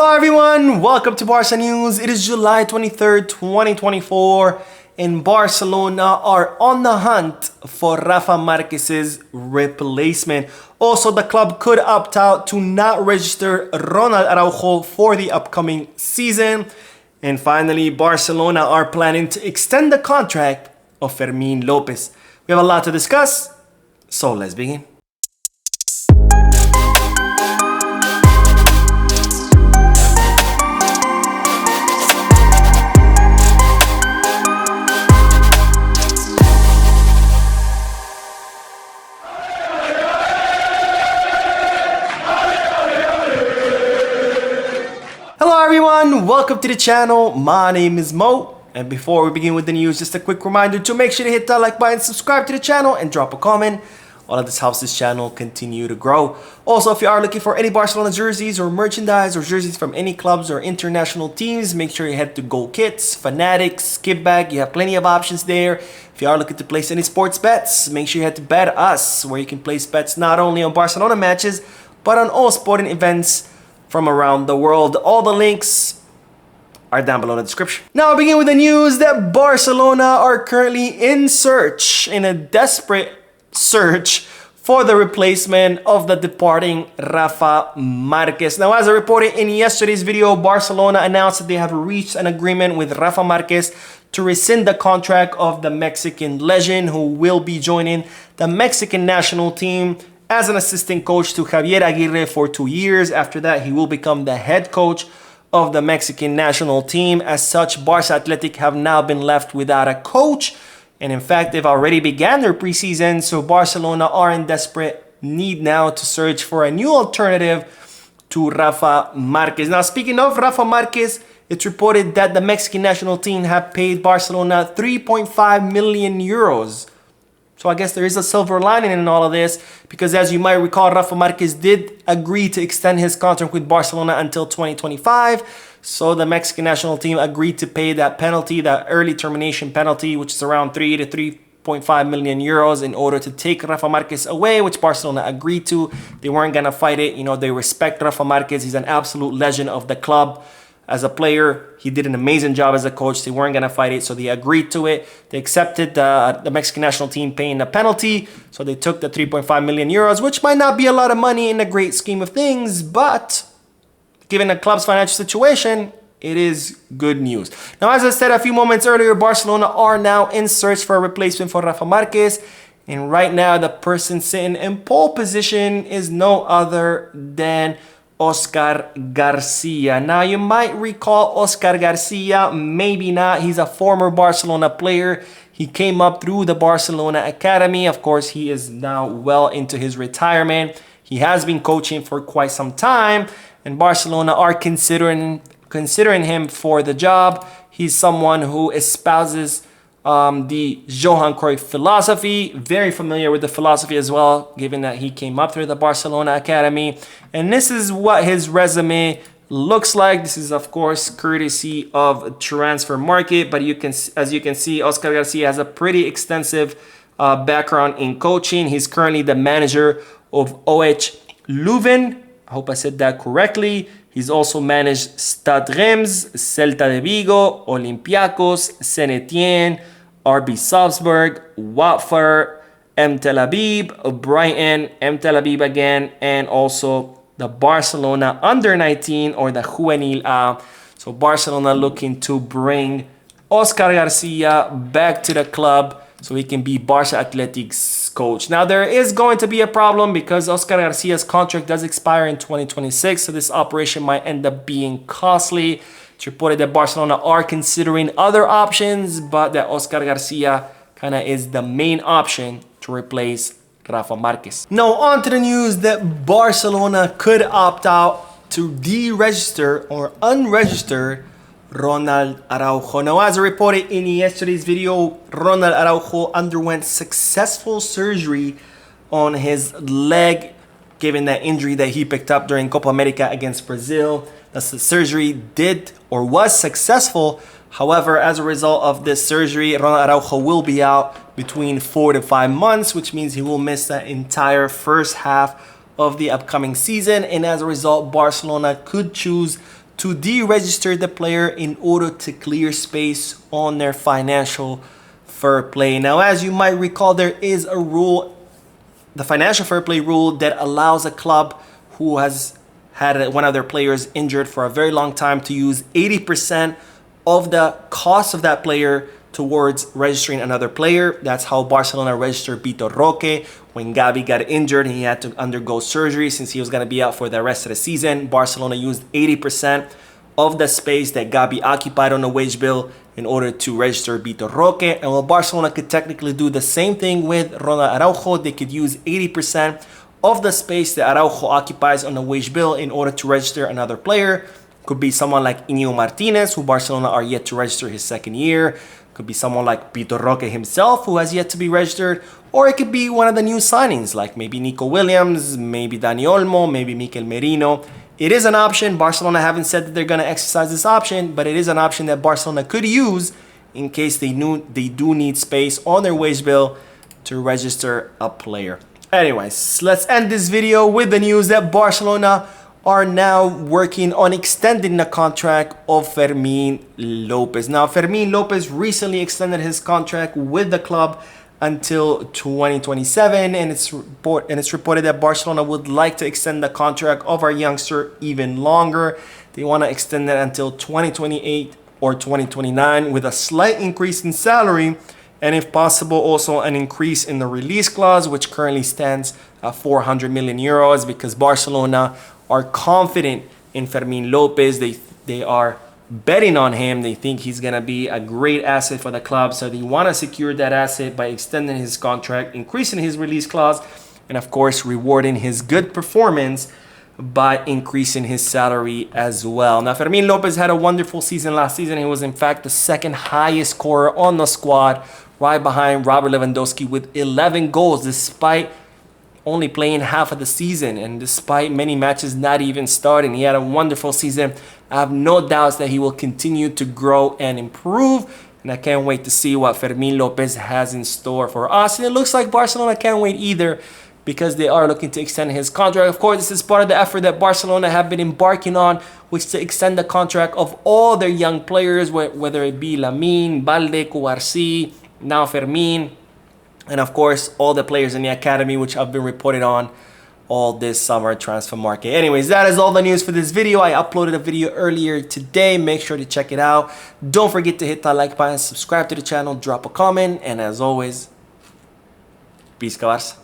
Hello everyone, welcome to Barca News. It is July 23rd, 2024, and Barcelona are on the hunt for Rafa Marquez's replacement. Also, the club could opt out to not register Ronald Araujo for the upcoming season. And finally, Barcelona are planning to extend the contract of Fermin Lopez. We have a lot to discuss, so let's begin. Hello everyone, welcome to the channel. My name is Mo, and before we begin with the news, just a quick reminder to make sure to hit that like button, subscribe to the channel, and drop a comment. All of this helps this channel continue to grow. Also, if you are looking for any Barcelona jerseys or merchandise or jerseys from any clubs or international teams, make sure you head to Goal Kits, Fanatics, Skipback. You have plenty of options there. If you are looking to place any sports bets, make sure you head to Bet Us, where you can place bets not only on Barcelona matches, but on all sporting events from around the world. All the links are down below in the description. Now, I'll begin with the news that Barcelona are currently in a desperate search for the replacement of the departing Rafa Marquez. Now, as I reported in yesterday's video, Barcelona announced that they have reached an agreement with Rafa Marquez to rescind the contract of the Mexican legend, who will be joining the Mexican national team as an assistant coach to Javier Aguirre for 2 years. After that, he will become the head coach of the Mexican national team. As such, Barca Atletic have now been left without a coach. And in fact, they've already began their preseason. So Barcelona are in desperate need now to search for a new alternative to Rafa Marquez. Now, speaking of Rafa Marquez, it's reported that the Mexican national team have paid Barcelona 3.5 million euros. So I guess there is a silver lining in all of this, because as you might recall, Rafa Marquez did agree to extend his contract with Barcelona until 2025. So the Mexican national team agreed to pay that penalty, that early termination penalty, which is around 3 to 3.5 million euros, in order to take Rafa Marquez away, which Barcelona agreed to. They weren't going to fight it. You know, they respect Rafa Marquez. He's an absolute legend of the club. As a player, he did an amazing job as a coach. They weren't going to fight it, so they agreed to it. They accepted the Mexican national team paying the penalty, so they took the 3.5 million euros, which might not be a lot of money in the great scheme of things, but given the club's financial situation, it is good news. Now, as I said a few moments earlier, Barcelona are now in search for a replacement for Rafa Marquez, and right now the person sitting in pole position is no other than Oscar Garcia. Now, you might recall Oscar Garcia, maybe not. He's a former Barcelona player. He came up through the Barcelona Academy. Of course, he is now well into his retirement. He has been coaching for quite some time, and Barcelona are considering him for the job. He's someone who espouses the Johan Cruyff philosophy, very familiar with the philosophy as well, given that he came up through the Barcelona Academy. And this is what his resume looks like. This is, of course, courtesy of Transfer Market, but as you can see, Oscar Garcia has a pretty extensive background in coaching. He's currently the manager of OH Leuven. I hope I said that correctly. He's also managed Stade Reims, Celta de Vigo, Olympiacos, Saint-Étienne, RB Salzburg, Watford, M Tel Aviv, Brighton, M Tel Aviv again, and also the Barcelona Under-19 or the Juvenil A. So Barcelona looking to bring Oscar Garcia back to the club so he can be Barca Atletic's coach. Now, there is going to be a problem because Oscar Garcia's contract does expire in 2026, so this operation might end up being costly. It's reported that Barcelona are considering other options, but that Oscar Garcia kind of is the main option to replace Rafa Marquez. Now, on to the news that Barcelona could opt out to deregister or unregister Ronald Araujo. Now, as I reported in yesterday's video, Ronald Araujo underwent successful surgery on his leg, given that injury that he picked up during Copa America against Brazil. The surgery did or was successful. However, as a result of this surgery, Ronald Araujo will be out between 4 to 5 months, which means he will miss the entire first half of the upcoming season. And as a result, Barcelona could choose to deregister the player in order to clear space on their financial fair play. Now, as you might recall, there is a rule, the financial fair play rule, that allows a club who has had one of their players injured for a very long time to use 80% of the cost of that player towards registering another player. That's how Barcelona registered Vitor Roque when Gavi got injured and he had to undergo surgery since he was going to be out for the rest of the season. Barcelona used 80% of the space that Gavi occupied on the wage bill in order to register Vitor Roque. And while Barcelona could technically do the same thing with Ronald Araujo, they could use 80% of the space that Araujo occupies on the wage bill in order to register another player. Could be someone like Iñigo Martinez, who Barcelona are yet to register his second year. Could be someone like Vitor Roque himself, who has yet to be registered. Or it could be one of the new signings, like maybe Nico Williams, maybe Dani Olmo, maybe Mikel Merino. It is an option. Barcelona haven't said that they're going to exercise this option, but it is an option that Barcelona could use in case they do need space on their wage bill to register a player. Anyways, let's end this video with the news that Barcelona are now working on extending the contract of Fermin Lopez. Now, Fermin Lopez recently extended his contract with the club until 2027, and it's reported that Barcelona would like to extend the contract of our youngster even longer. They want to extend it until 2028 or 2029 with a slight increase in salary, and if possible also an increase in the release clause, which currently stands at 400 million euros, because Barcelona are confident in Fermin Lopez. They are betting on him. They think he's going to be a great asset for the club, so they want to secure that asset by extending his contract, increasing his release clause, and of course rewarding his good performance by increasing his salary as well. Now, Fermin Lopez had a wonderful season last season. He was in fact the second highest scorer on the squad, right behind Robert Lewandowski with 11 goals, despite only playing half of the season and despite many matches not even starting. He had a wonderful season. I have no doubts that he will continue to grow and improve, and I can't wait to see what Fermin Lopez has in store for us. And it looks like Barcelona can't wait either, because they are looking to extend his contract. Of course, this is part of the effort that Barcelona have been embarking on, which is to extend the contract of all their young players, whether it be Lamine, Balde, Garcia, now Fermin, and of course all the players in the academy, which have been reported on all this summer transfer market. Anyways, that is all the news for this video. I uploaded a video earlier today. Make sure to check it out. Don't forget to hit that like button, subscribe to the channel, drop a comment, and as always, peace, Barça.